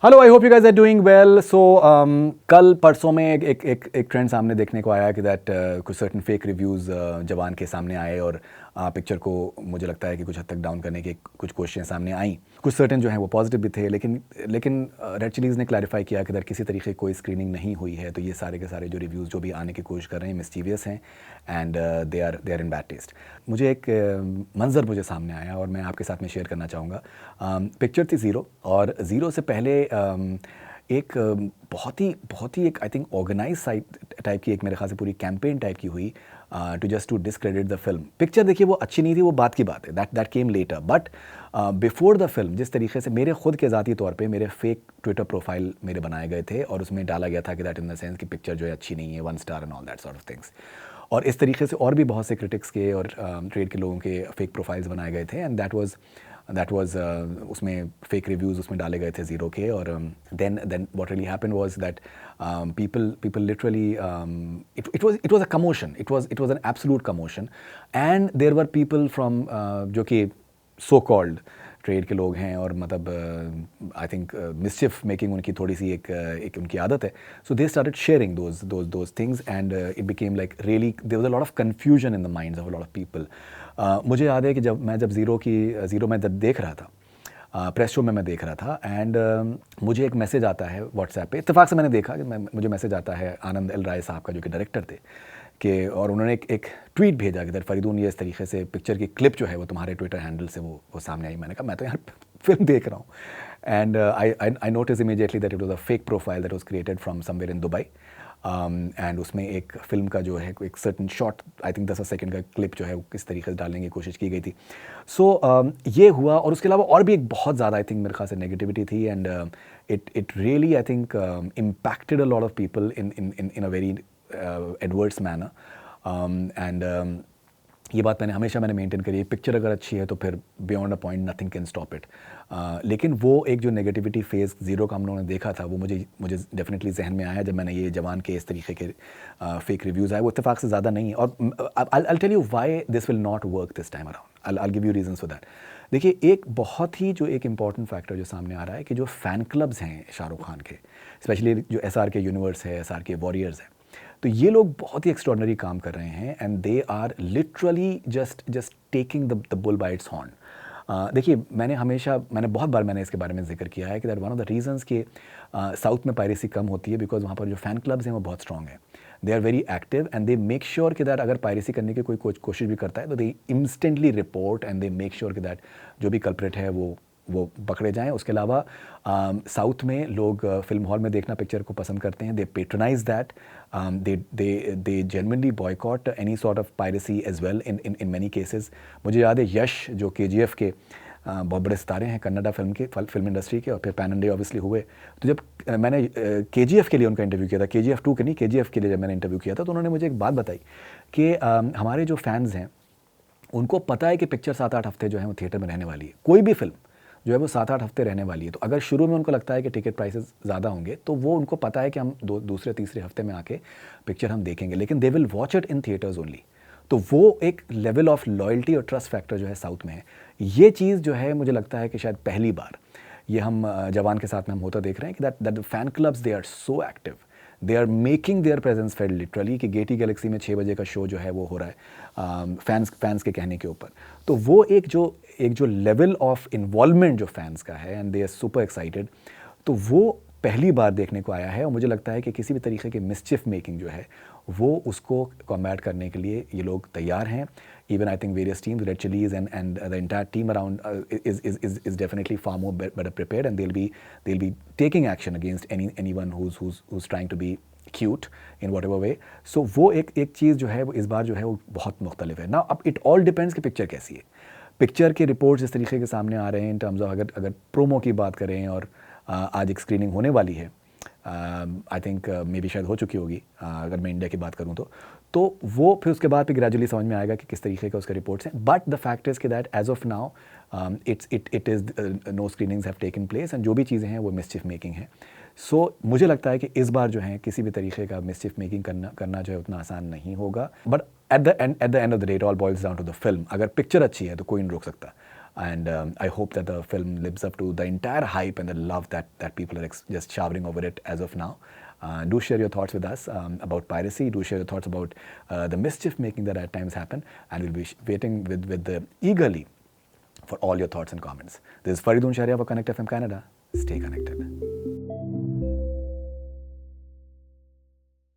Hello, I hope you guys are doing well. So कल परसों में एक ट्रेंड सामने देखने को आया कि दैट कुछ सर्टन फेक रिव्यूज़ जवान के सामने आए और पिक्चर को मुझे लगता है कि कुछ हद तक डाउन करने के कुछ कोशिशें सामने आई। कुछ सर्टन जो हैं वो पॉजिटिव भी थे, लेकिन रेड चिलीज़ ने क्लैरिफाई किया कि दैट किसी तरीके कोई स्क्रीनिंग नहीं हुई है। तो ये सारे के सारे जो रिव्यूज़ जो भी आने की कोशिश कर रहे हैं मिस्चीवियस हैं and they are in bad taste. मुझे एक मंज़र मुझे सामने आया और मैं आपके साथ में शेयर करना चाहूँगा। पिक्चर थी ज़ीरो, और ज़ीरो से पहले एक बहुत ही एक I think organise site type की एक मेरे ख्याल से पूरी कैंपेन टाइप की हुई to discredit the film. Picture देखिए वो अच्छी नहीं थी, वो बात की बात है, that came later, but before the film जिस तरीके से मेरे खुद के ज़ाती तौर पे मेरे फेक ट्विटर प्रोफाइल मेरे बनाए गए थे और उसमें डाला गया था कि दैट इन द सेंस कि पिक्चर जो है अच्छी नहीं है, 1 star and all that sort of things. और इस तरीके से और भी बहुत से क्रिटिक्स के और ट्रेड के लोगों के फेक प्रोफाइल्स बनाए गए थे, एंड दैट वाज उसमें फेक रिव्यूज़ उसमें डाले गए थे ज़ीरो के। और then what really happened was that people literally it was a commotion, it was an absolute commotion, and there were people from जो कि so called ट्रेड के लोग हैं और मतलब आई थिंक मिसचिफ मेकिंग उनकी थोड़ी सी एक उनकी आदत है। So they started sharing those things and it became like really there was a lot of confusion in the minds of a lot of people. मुझे याद है कि जब ज़ीरो में जब देख रहा था, प्रेस शो में मैं देख रहा था, एंड मुझे एक मैसेज आता है व्हाट्सएप पे। इत्तेफाक से मैंने देखा कि मुझे मैसेज आता है आनंद एल राय साहब का, जो कि डायरेक्टर थे, कि और उन्होंने एक ट्वीट भेजा कि फरीदून ये इस तरीके से पिक्चर की क्लिप जो है वो तुम्हारे ट्विटर हैंडल से वो सामने आई। मैंने कहा मैं तो यार फिल्म देख रहा हूँ, and I notice immediately that it was a fake profile that was created from somewhere in Dubai, and उसमें एक फ़िल्म का जो है एक certain shot, I think 10 second का क्लिप जो है वो किस तरीके से डालने की कोशिश की गई थी। सो ये हुआ, और उसके अलावा और भी एक बहुत ज़्यादा आई थिंक मेरे ख्याल से नेगेटिविटी थी, and it really I think impacted a lot of people in a very adverse manner. And ये बात मैंने मेंटेन करी है, पिक्चर अगर अच्छी है तो फिर beyond a point nothing can stop it. लेकिन वो एक जो नेगेटिविटी फेज़ ज़ीरो का हम लोगों ने देखा था, वो मुझे डेफिनेटली जहन में आया जब मैंने ये जवान के इस तरीके के फेक रिव्यूज़ आए। वो इत्तेफाक से ज़्यादा नहीं है, और I tell you why this will not work this time around. I give you reasons for that. देखिए, एक इंपॉर्टेंट फैक्टर जो सामने आ रहा है कि जो फ़ैन क्लब्स हैं शाहरुख खान के, स्पेशली जो SR के यूनिवर्स है, SR के वॉरियर्स है, तो ये लोग बहुत ही एक्स्ट्रॉर्डनरी काम कर रहे हैं, and they are literally just taking the bull by its horn. देखिए, मैंने बहुत बार इसके बारे में जिक्र किया है कि that one of the reasons कि साउथ में पायरेसी कम होती है बिकॉज वहाँ पर जो फ़ैन क्लब्स हैं वो बहुत स्ट्रॉन्ग हैं। They are very active and they make sure कि दैट अगर पायरेसी करने की कोई कोशिश भी करता है तो they instantly report, and they make sure कि दैट जो भी कल्प्रेट है वो पकड़े जाएं। उसके अलावा साउथ में लोग फिल्म हॉल में देखना पिक्चर को पसंद करते हैं। They patronise that, they genuinely boycott any sort of piracy as well in many cases. मुझे याद है यश, जो KGF के बहुत बड़े सितारे हैं कन्नड़ा फिल्म इंडस्ट्री के, और फिर पैन इंडिया ऑब्वियसली हुए। तो जब मैंने KGF के लिए उनका इंटरव्यू किया था, KGF 2 के नहीं, KGF के लिए जब मैंने इंटरव्यू किया था, तो उन्होंने मुझे एक बात बताई कि हमारे जो फैंस हैं उनको पता है कि पिक्चर 7-8 हफ्ते जो है वो थिएटर में रहने वाली है। कोई भी फिल्म जो है वो 7-8 हफ्ते रहने वाली है, तो अगर शुरू में उनको लगता है कि टिकट प्राइसेस ज़्यादा होंगे, तो वो उनको पता है कि हम दूसरे तीसरे हफ्ते में आके पिक्चर हम देखेंगे, लेकिन they will watch it in theatres only. तो वो एक लेवल ऑफ लॉयल्टी और ट्रस्ट फैक्टर जो है साउथ में है। ये चीज़ जो है मुझे लगता है कि शायद पहली बार ये हम जवान के साथ में हम होता देख रहे हैं कि that fan clubs they are so active, they are making their presence felt literally, कि गेटी गैलेक्सी में 6 बजे का शो जो है वो हो रहा है फैंस के कहने के ऊपर। तो वो एक जो लेवल ऑफ इन्वॉल्वमेंट जो फैंस का है, and they are super excited, तो वो पहली बार देखने को आया है। और मुझे लगता है कि किसी भी तरीके की मिसचिफ मेकिंग जो है वो उसको कॉम्बैट करने के लिए ये लोग तैयार हैं। Even I think various teams, Red Chillies and the entire team around is definitely far more better prepared, and they'll be taking action against anyone who's trying to be cute in whatever way. So वो एक चीज़ जो है वो इस बार जो है वो बहुत मुख्तलिफ है। Now अब it all depends कि पिक्चर कैसी है। पिक्चर के रिपोर्ट्स इस तरीके के सामने आ रहे हैं इन टर्म्स ऑफ अगर प्रोमो की बात करें, और आज एक स्क्रीनिंग होने वाली है, आई थिंक मे बी शायद हो चुकी होगी अगर मैं इंडिया की बात करूँ तो वो फिर उसके बाद फिर ग्रेजुअली समझ में आएगा कि किस तरीके का उसका रिपोर्ट्स हैं। बट द फैक्ट इज़ कि that as of now it is no screenings have taken place, and जो भी चीज़ें हैं वो मिसचिफ मेकिंग है। सो मुझे लगता है कि इस बार जो है किसी भी तरीके का मिसचिफ मेकिंग करना जो है उतना आसान नहीं होगा। But at the end of the day it all boils down to the film. अगर पिक्चर अच्छी है तो कोई नहीं रोक सकता। and I hope that the film lives up to the entire hype and the love that people are just showering over it as of now. Do share your thoughts with us about piracy. Do share your thoughts about the mischief making that at times happen, and we'll be waiting eagerly for all your thoughts and comments. This is Faridun Sharia for Connect FM Canada. Stay connected.